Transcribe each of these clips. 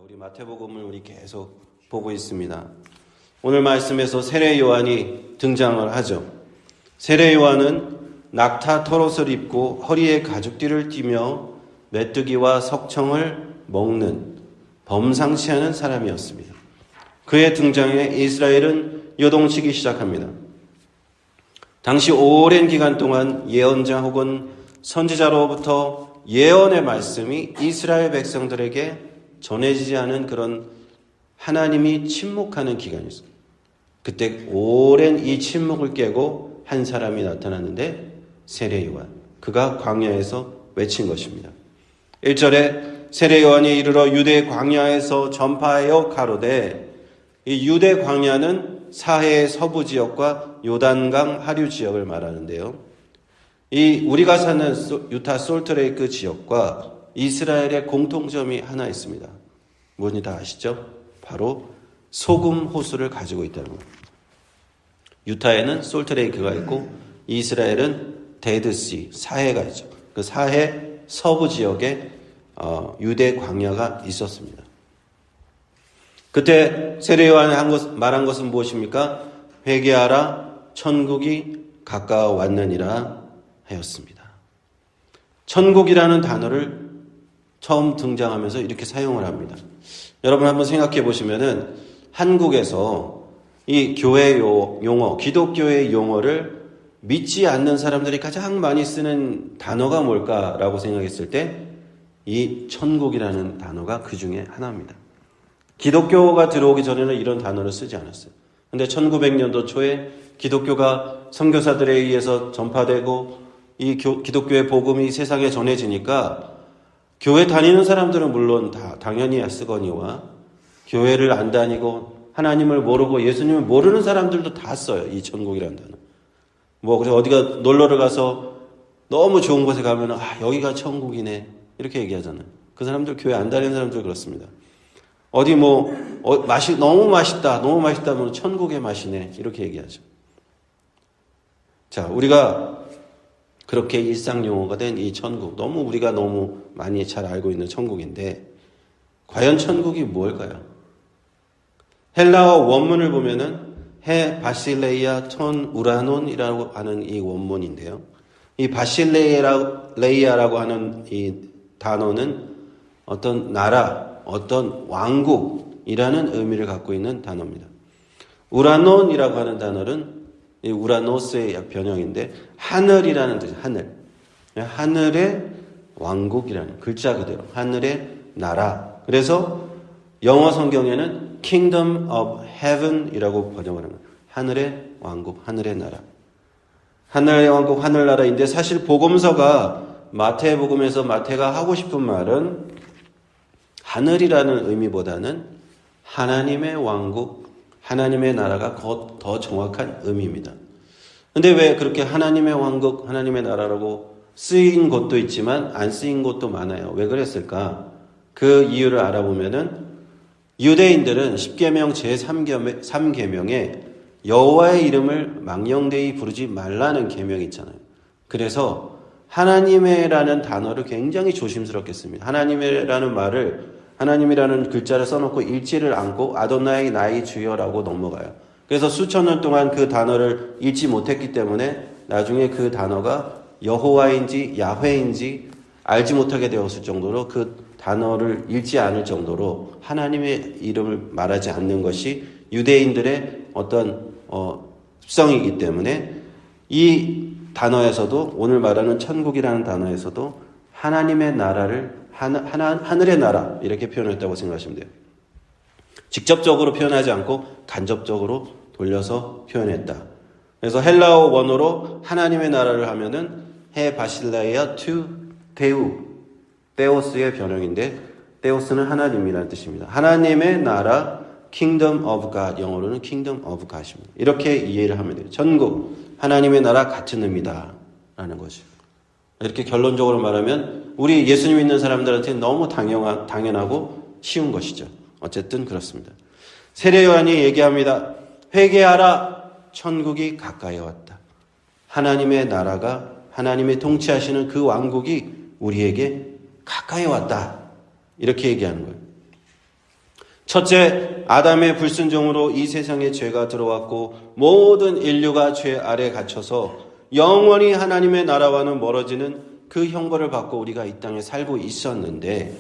우리 마태복음을 우리 계속 보고 있습니다. 오늘 말씀에서 세례 요한이 등장을 하죠. 세례 요한은 낙타 털옷을 입고 허리에 가죽띠를 띠며 메뚜기와 석청을 먹는 범상치 않은 사람이었습니다. 그의 등장에 이스라엘은 요동치기 시작합니다. 당시 오랜 기간 동안 예언자 혹은 선지자로부터 예언의 말씀이 이스라엘 백성들에게 전해지지 않은 그런 하나님이 침묵하는 기간이었습니다. 그때 오랜 이 침묵을 깨고 한 사람이 나타났는데 세례 요한, 그가 광야에서 외친 것입니다. 1절에 세례 요한이 이르러 유대 광야에서 전파하여 가로되, 이 유대 광야는 사해의 서부 지역과 요단강 하류 지역을 말하는데요. 이 우리가 사는 유타 솔트레이크 지역과 이스라엘의 공통점이 하나 있습니다. 뭔지 다 아시죠? 바로 소금 호수를 가지고 있다는 겁니다. 유타에는 솔트레이크가 있고 이스라엘은 데드시, 사해가 있죠. 그 사해 서부 지역에 유대 광야가 있었습니다. 그때 세례 요한이 말한 것은 무엇입니까? 회개하라, 천국이 가까워왔느니라 하였습니다. 천국이라는 단어를 처음 등장하면서 이렇게 사용을 합니다. 여러분 한번 생각해 보시면은 한국에서 이 교회 용어, 기독교의 용어를 믿지 않는 사람들이 가장 많이 쓰는 단어가 뭘까라고 생각했을 때 이 천국이라는 단어가 그 중에 하나입니다. 기독교가 들어오기 전에는 이런 단어를 쓰지 않았어요. 근데 1900년도 초에 기독교가 선교사들에 의해서 전파되고 이 기독교의 복음이 세상에 전해지니까 교회 다니는 사람들은 물론 다 당연히 쓰거니와 교회를 안 다니고 하나님을 모르고 예수님을 모르는 사람들도 다 써요. 이 천국이라는 단어. 그래서 어디가 놀러를 가서 너무 좋은 곳에 가면 여기가 천국이네 이렇게 얘기하잖아요. 그 사람들 교회 안 다니는 사람들 그렇습니다. 어디 너무 맛있다 하면 천국의 맛이네 이렇게 얘기하죠. 자, 우리가 그렇게 일상 용어가 된 이 천국, 우리가 너무 많이 잘 알고 있는 천국인데 과연 천국이 뭘까요? 헬라어 원문을 보면은 해 바실레이아 톤 우라논이라고 하는 이 원문인데요. 이 바실레이아라고 하는 이 단어는 어떤 나라, 어떤 왕국이라는 의미를 갖고 있는 단어입니다. 우라논이라고 하는 단어는 이 우라노스의 변형인데 하늘이라는 뜻이에요. 하늘의 왕국이라는 글자 그대로 하늘의 나라. 그래서 영어 성경에는 Kingdom of Heaven이라고 번역을 합니다. 하늘의 왕국, 하늘의 나라. 하늘의 왕국, 하늘나라인데 사실 복음서가 마태복음에서 마태가 하고 싶은 말은 하늘이라는 의미보다는 하나님의 왕국, 하나님의 나라가 더 정확한 의미입니다. 근데 왜 그렇게 하나님의 왕국, 하나님의 나라라고 쓰인 곳도 있지만 안 쓰인 곳도 많아요. 왜 그랬을까? 그 이유를 알아보면은 유대인들은 십계명 제3계명에 여호와의 이름을 망령되이 부르지 말라는 계명이 있잖아요. 그래서 하나님의라는 단어를 굉장히 조심스럽게 씁니다. 하나님이라는 글자를 써놓고 읽지를 않고 아도나이 나의 주여라고 넘어가요. 그래서 수천 년 동안 그 단어를 읽지 못했기 때문에 나중에 그 단어가 여호와인지 야훼인지 알지 못하게 되었을 정도로 그 단어를 읽지 않을 정도로 하나님의 이름을 말하지 않는 것이 유대인들의 어떤 습성이기 때문에 이 단어에서도 오늘 말하는 천국이라는 단어에서도 하나님의 나라를 하늘의 나라 이렇게 표현했다고 생각하시면 돼요. 직접적으로 표현하지 않고 간접적으로 돌려서 표현했다. 그래서 헬라어 원어로 하나님의 나라를 하면은 해 바실레이아 투 데오스의 변형인데 데오스는 하나님이라는 뜻입니다. 하나님의 나라 Kingdom of God, 영어로는 Kingdom of God입니다. 이렇게 이해를 하면 돼요. 천국, 하나님의 나라 같은 의미다 라는 거죠. 이렇게 결론적으로 말하면 우리 예수님 믿는 사람들한테는 너무 당연하고 쉬운 것이죠. 어쨌든 그렇습니다. 세례 요한이 얘기합니다. 회개하라, 천국이 가까이 왔다. 하나님의 나라가, 하나님의 통치하시는 그 왕국이 우리에게 가까이 왔다. 이렇게 얘기하는 거예요. 첫째, 아담의 불순종으로 이 세상에 죄가 들어왔고 모든 인류가 죄 아래 갇혀서 영원히 하나님의 나라와는 멀어지는 그 형벌을 받고 우리가 이 땅에 살고 있었는데,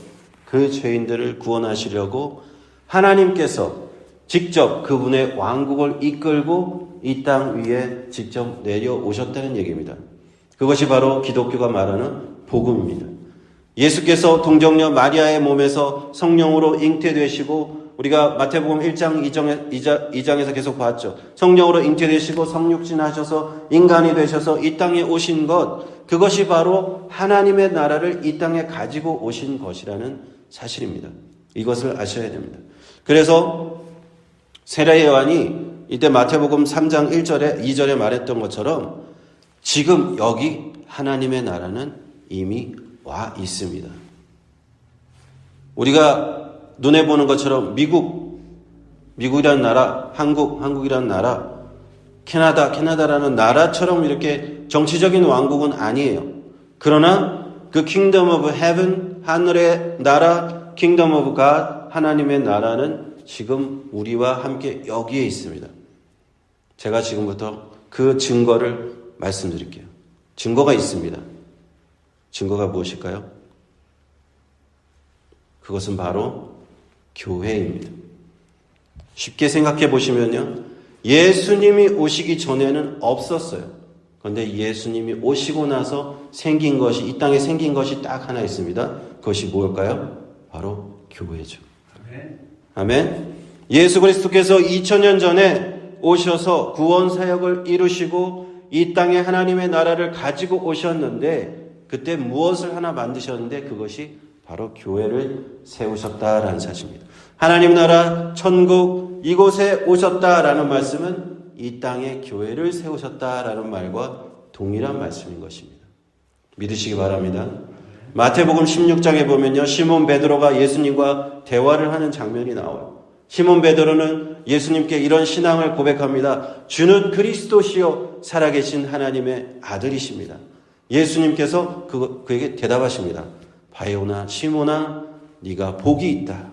그 죄인들을 구원하시려고 하나님께서 직접 그분의 왕국을 이끌고 이 땅 위에 직접 내려오셨다는 얘기입니다. 그것이 바로 기독교가 말하는 복음입니다. 예수께서 동정녀 마리아의 몸에서 성령으로 잉태되시고, 우리가 마태복음 1장 2장에서 계속 봤죠. 성령으로 잉태되시고 성육신하셔서 인간이 되셔서 이 땅에 오신 것, 그것이 바로 하나님의 나라를 이 땅에 가지고 오신 것이라는 사실입니다. 이것을 아셔야 됩니다. 그래서 세례 요한이 이때 마태복음 3장 1절에 2절에 말했던 것처럼 지금 여기 하나님의 나라는 이미 와 있습니다. 우리가 눈에 보는 것처럼 미국이라는 나라, 한국이라는 나라, 캐나다라는 나라처럼 이렇게 정치적인 왕국은 아니에요. 그러나 그 킹덤 오브 헤븐, 하늘의 나라, 킹덤 오브 갓, 하나님의 나라는 지금 우리와 함께 여기에 있습니다. 제가 지금부터 그 증거를 말씀드릴게요. 증거가 있습니다. 증거가 무엇일까요? 그것은 바로 교회입니다. 쉽게 생각해 보시면요, 예수님이 오시기 전에는 없었어요. 그런데 예수님이 오시고 나서 생긴 것이, 이 땅에 생긴 것이 딱 하나 있습니다. 그것이 뭘까요? 바로 교회죠. 아멘. 예수 그리스도께서 2000년 전에 오셔서 구원 사역을 이루시고 이 땅에 하나님의 나라를 가지고 오셨는데, 그때 무엇을 하나 만드셨는데 그것이 바로 교회를 세우셨다라는 사실입니다. 하나님 나라, 천국, 이곳에 오셨다라는 말씀은 이 땅에 교회를 세우셨다라는 말과 동일한 말씀인 것입니다. 믿으시기 바랍니다. 마태복음 16장에 보면요, 시몬 베드로가 예수님과 대화를 하는 장면이 나와요. 시몬 베드로는 예수님께 이런 신앙을 고백합니다. 주는 그리스도시요 살아계신 하나님의 아들이십니다. 예수님께서 그에게 대답하십니다. 바요나 시몬아, 네가 복이 있다.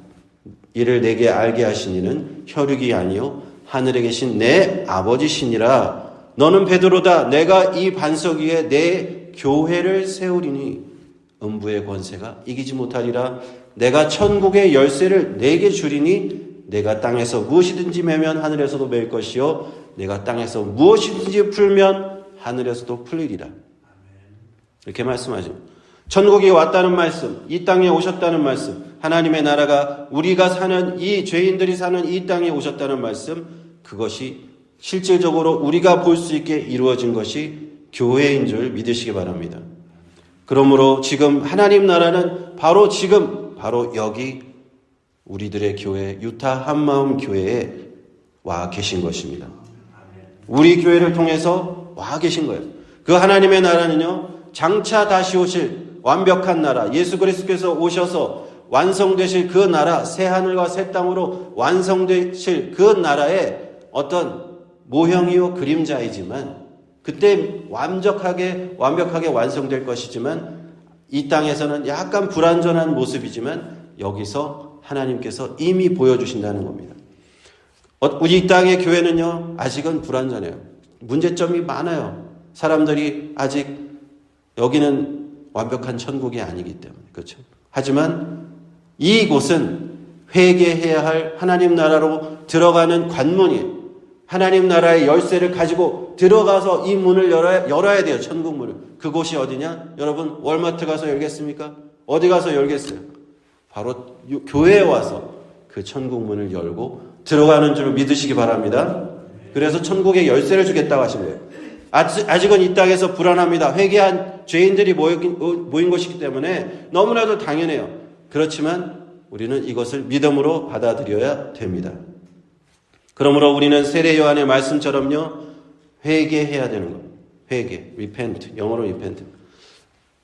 이를 내게 알게 하신 이는 혈육이 아니요 하늘에 계신 내 아버지시니라. 너는 베드로다. 내가 이 반석 위에 내 교회를 세우리니 음부의 권세가 이기지 못하리라. 내가 천국의 열쇠를 내게 주리니 내가 땅에서 무엇이든지 매면 하늘에서도 맬 것이요 내가 땅에서 무엇이든지 풀면 하늘에서도 풀리리라. 이렇게 말씀하죠. 천국이 왔다는 말씀, 이 땅에 오셨다는 말씀, 하나님의 나라가 우리가 사는 이 죄인들이 사는 이 땅에 오셨다는 말씀, 그것이 실질적으로 우리가 볼 수 있게 이루어진 것이 교회인 줄 믿으시기 바랍니다. 그러므로 지금 하나님 나라는 바로 지금 바로 여기 우리들의 교회, 유타 한마음 교회에 와 계신 것입니다. 우리 교회를 통해서 와 계신 거예요. 그 하나님의 나라는요, 장차 다시 오실 완벽한 나라, 예수 그리스도께서 오셔서 완성되실 그 나라, 새 하늘과 새 땅으로 완성되실 그 나라의 어떤 모형이요 그림자이지만, 그때 완벽하게 완성될 것이지만, 이 땅에서는 약간 불완전한 모습이지만 여기서 하나님께서 이미 보여주신다는 겁니다. 우리 이 땅의 교회는요, 아직은 불완전해요. 문제점이 많아요. 사람들이 아직 여기는 완벽한 천국이 아니기 때문에. 그렇죠? 하지만 이곳은 회개해야 할 하나님 나라로 들어가는 관문이에요. 하나님 나라의 열쇠를 가지고 들어가서 이 문을 열어야 돼요. 천국 문을. 그곳이 어디냐? 여러분, 월마트 가서 열겠습니까? 어디 가서 열겠어요? 바로 교회에 와서 그 천국 문을 열고 들어가는 줄 믿으시기 바랍니다. 그래서 천국의 열쇠를 주겠다고 하신 거예요. 아직은 이 땅에서 불안합니다. 회개한 죄인들이 모인 것이기 때문에 너무나도 당연해요. 그렇지만 우리는 이것을 믿음으로 받아들여야 됩니다. 그러므로 우리는 세례 요한의 말씀처럼요, 회개해야 되는 거예요. 회개, repent, 영어로 repent.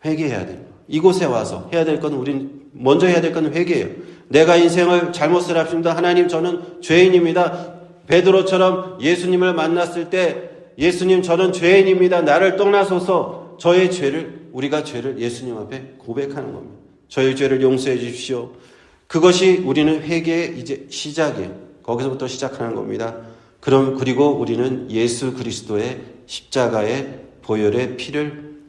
회개해야 돼요. 이곳에 와서 해야 될 건, 우린 먼저 해야 될 건 회개예요. 내가 인생을 잘못 살았습니다. 하나님, 저는 죄인입니다. 베드로처럼 예수님을 만났을 때, 예수님, 저는 죄인입니다. 나를 떠나소서. 저의 죄를, 우리가 죄를 예수님 앞에 고백하는 겁니다. 저의 죄를 용서해 주십시오. 그것이 우리는 회개의 이제 시작이에요. 거기서부터 시작하는 겁니다. 그리고 우리는 예수 그리스도의 십자가의 보혈의 피를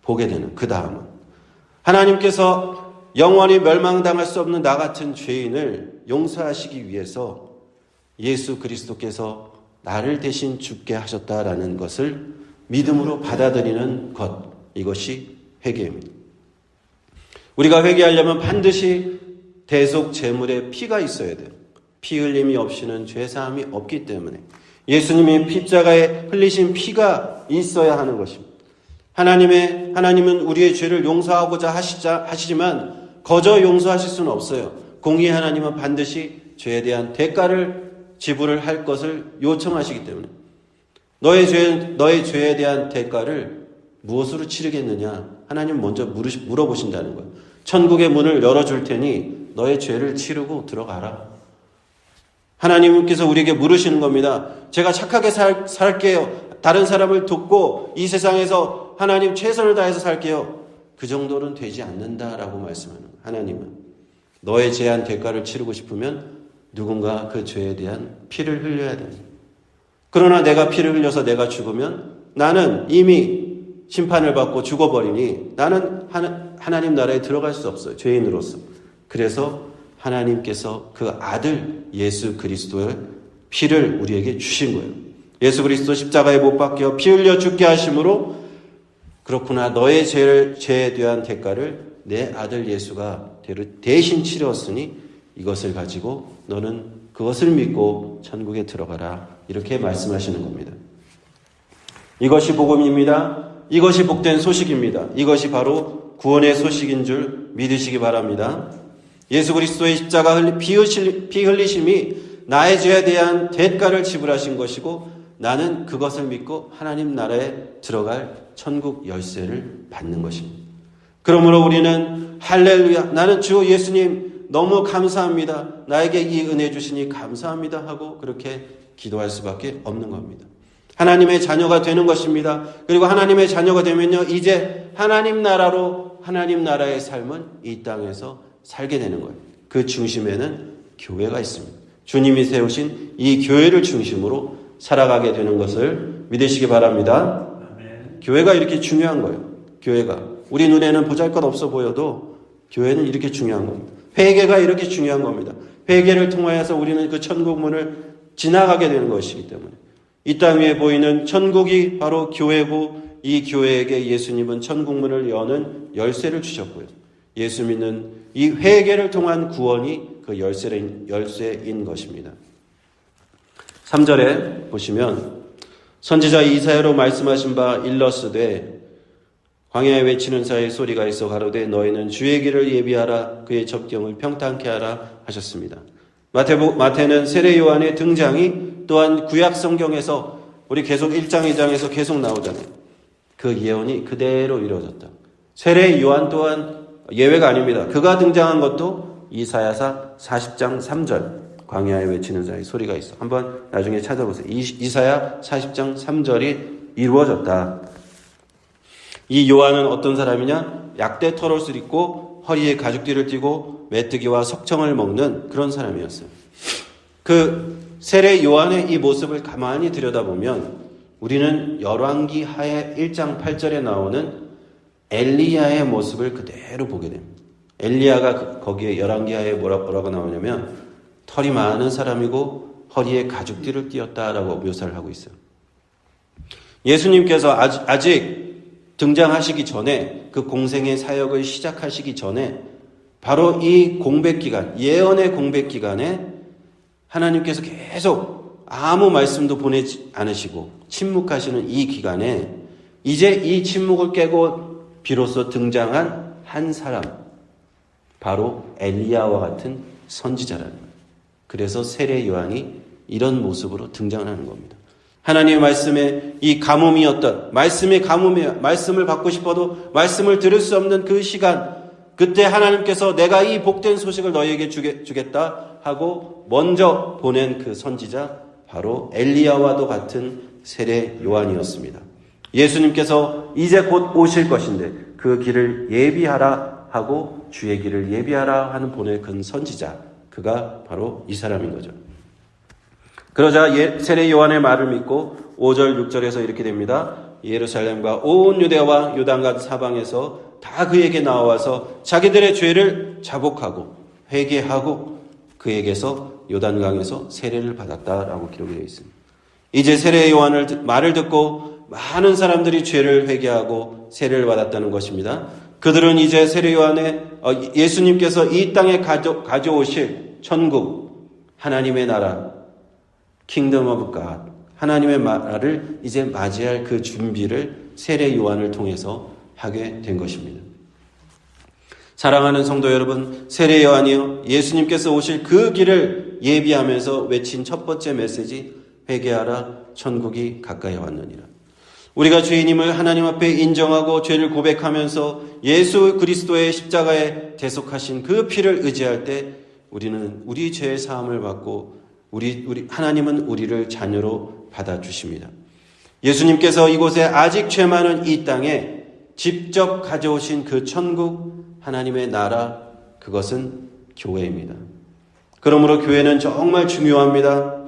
보게 되는 그 다음은 하나님께서 영원히 멸망당할 수 없는 나 같은 죄인을 용서하시기 위해서 예수 그리스도께서 나를 대신 죽게 하셨다라는 것을 믿음으로 받아들이는 것, 이것이 회개입니다. 우리가 회개하려면 반드시 대속 제물의 피가 있어야 돼요. 피 흘림이 없이는 죄사함이 없기 때문에 예수님이 십자가에 흘리신 피가 있어야 하는 것입니다. 하나님은 우리의 죄를 용서하고자 하시지만 거저 용서하실 수는 없어요. 공의의 하나님은 반드시 죄에 대한 대가를 지불을 할 것을 요청하시기 때문에 너의 죄에 대한 대가를 무엇으로 치르겠느냐? 하나님 먼저 물어보신다는 거예요. 천국의 문을 열어줄 테니 너의 죄를 치르고 들어가라. 하나님께서 우리에게 물으시는 겁니다. 제가 착하게 살게요. 다른 사람을 돕고 이 세상에서 하나님 최선을 다해서 살게요. 그 정도는 되지 않는다라고 말씀하는 거예요. 하나님은 너의 죄한 대가를 치르고 싶으면 누군가 그 죄에 대한 피를 흘려야 됩니다. 그러나 내가 피를 흘려서 내가 죽으면 나는 이미 심판을 받고 죽어버리니 나는 하나님 나라에 들어갈 수 없어요. 죄인으로서. 그래서 하나님께서 그 아들 예수 그리스도의 피를 우리에게 주신 거예요. 예수 그리스도 십자가에 못 박혀 피 흘려 죽게 하심으로 그렇구나. 너의 죄에 대한 대가를 내 아들 예수가 대신 치렀으니 이것을 가지고 너는 그것을 믿고 천국에 들어가라. 이렇게 말씀하시는 겁니다. 이것이 복음입니다. 이것이 복된 소식입니다. 이것이 바로 구원의 소식인 줄 믿으시기 바랍니다. 예수 그리스도의 십자가 피 흘리심이 나의 죄에 대한 대가를 지불하신 것이고 나는 그것을 믿고 하나님 나라에 들어갈 천국 열쇠를 받는 것입니다. 그러므로 우리는 할렐루야, 나는 주 예수님 너무 감사합니다. 나에게 이 은혜 주시니 감사합니다 하고 그렇게 기도할 수밖에 없는 겁니다. 하나님의 자녀가 되는 것입니다. 그리고 하나님의 자녀가 되면요, 이제 하나님 나라의 삶은 이 땅에서 살게 되는 거예요. 그 중심에는 교회가 있습니다. 주님이 세우신 이 교회를 중심으로 살아가게 되는 것을 믿으시기 바랍니다. 아멘. 교회가 이렇게 중요한 거예요. 교회가. 우리 눈에는 보잘것없어 보여도 교회는 이렇게 중요한 겁니다. 회개가 이렇게 중요한 겁니다. 회개를 통하여서 우리는 그 천국문을 지나가게 되는 것이기 때문에 이 땅 위에 보이는 천국이 바로 교회고 이 교회에게 예수님은 천국문을 여는 열쇠를 주셨고요. 예수 믿는 이 회개를 통한 구원이 그 열쇠인 것입니다. 3절에 보시면 선지자 이사야로 말씀하신 바 일러스되 광야에 외치는 자의 소리가 있어 가로되 너희는 주의 길을 예비하라 그의 접경을 평탄케 하라 하셨습니다. 마태는 세례 요한의 등장이 또한 구약 성경에서 우리 계속 1장 2장에서 계속 나오잖아요. 그 예언이 그대로 이루어졌다. 세례 요한 또한 예외가 아닙니다. 그가 등장한 것도 이사야서 40장 3절 광야에 외치는 자의 소리가 있어. 한번 나중에 찾아보세요. 이사야 40장 3절이 이루어졌다. 이 요한은 어떤 사람이냐? 약대 털옷을 입고 허리에 가죽띠를 띠고 메뚜기와 석청을 먹는 그런 사람이었어요. 그 세례 요한의 이 모습을 가만히 들여다보면 우리는 열왕기 하에 1장 8절에 나오는 엘리야의 모습을 그대로 보게 됩니다. 엘리야가 거기에 열왕기 하에 뭐라고 나오냐면 털이 많은 사람이고 허리에 가죽띠를 띠었다라고 묘사를 하고 있어요. 예수님께서 아직 등장하시기 전에 그 공생의 사역을 시작하시기 전에 바로 이 공백기간, 예언의 공백기간에 하나님께서 계속 아무 말씀도 보내지 않으시고 침묵하시는 이 기간에 이제 이 침묵을 깨고 비로소 등장한 한 사람, 바로 엘리야와 같은 선지자라는 거예요. 그래서 세례 요한이 이런 모습으로 등장하는 겁니다. 하나님의 말씀에 이 가뭄이었던 말씀의 가뭄이에요. 말씀을 받고 싶어도 말씀을 들을 수 없는 그 시간, 그때 하나님께서 내가 이 복된 소식을 너희에게 주겠다 하고 먼저 보낸 그 선지자 바로 엘리야와도 같은 세례 요한이었습니다. 예수님께서 이제 곧 오실 것인데 그 길을 예비하라 하고 주의 길을 예비하라 하는 본의 큰 선지자, 그가 바로 이 사람인 거죠. 그러자 세례 요한의 말을 믿고 5절 6절에서 이렇게 됩니다. 예루살렘과 온 유대와 요단강 사방에서 다 그에게 나와서 자기들의 죄를 자복하고 회개하고 그에게서 요단강에서 세례를 받았다라고 기록이 되어 있습니다. 이제 세례 요한의 말을 듣고 많은 사람들이 죄를 회개하고 세례를 받았다는 것입니다. 그들은 이제 세례 요한의 예수님께서 이 땅에 가져오실 천국, 하나님의 나라, 킹덤 오브 갓, 하나님의 나라를 이제 맞이할 그 준비를 세례 요한을 통해서 하게 된 것입니다. 사랑하는 성도 여러분, 세례 요한이요, 예수님께서 오실 그 길을 예비하면서 외친 첫 번째 메시지, 회개하라, 천국이 가까이 왔느니라. 우리가 죄인임을 하나님 앞에 인정하고 죄를 고백하면서 예수 그리스도의 십자가에 대속하신 그 피를 의지할 때 우리는 우리 죄의 사함을 받고 하나님은 우리를 자녀로 받아주십니다. 예수님께서 이곳에 아직 죄 많은 이 땅에 직접 가져오신 그 천국, 하나님의 나라, 그것은 교회입니다. 그러므로 교회는 정말 중요합니다.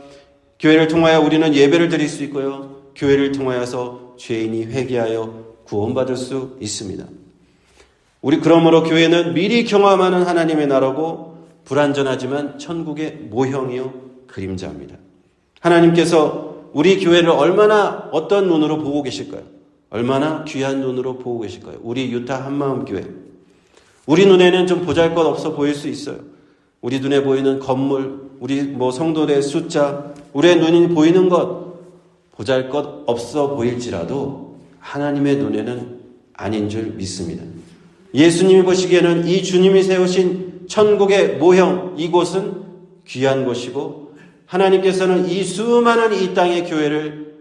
교회를 통하여 우리는 예배를 드릴 수 있고요. 교회를 통하여서 죄인이 회개하여 구원받을 수 있습니다. 그러므로 교회는 미리 경험하는 하나님의 나라고 불완전하지만 천국의 모형이요 그림자입니다. 하나님께서 우리 교회를 얼마나 어떤 눈으로 보고 계실까요? 얼마나 귀한 눈으로 보고 계실까요? 우리 유타 한마음 교회. 우리 눈에는 좀 보잘것없어 보일 수 있어요. 우리 눈에 보이는 건물, 우리 성도의 숫자, 우리의 눈이 보이는 것 보잘것없어 보일지라도 하나님의 눈에는 아닌 줄 믿습니다. 예수님이 보시기에는 이 주님이 세우신 천국의 모형, 이곳은 귀한 곳이고 하나님께서는 이 수많은 이 땅의 교회를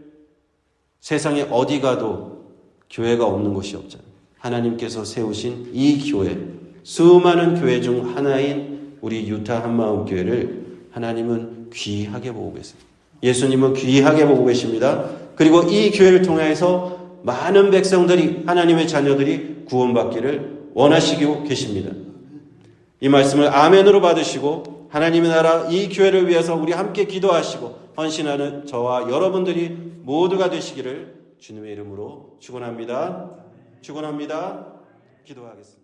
세상에 어디 가도 교회가 없는 곳이 없잖아요. 하나님께서 세우신 이 교회, 수많은 교회 중 하나인 우리 유타 한마음 교회를 하나님은 귀하게 보고 계십니다. 예수님은 귀하게 보고 계십니다. 그리고 이 교회를 통해서 많은 백성들이, 하나님의 자녀들이 구원받기를 원하시고 계십니다. 이 말씀을 아멘으로 받으시고 하나님의 나라 이 교회를 위해서 우리 함께 기도하시고 헌신하는 저와 여러분들이 모두가 되시기를 주님의 이름으로 축원합니다. 축원합니다. 기도하겠습니다.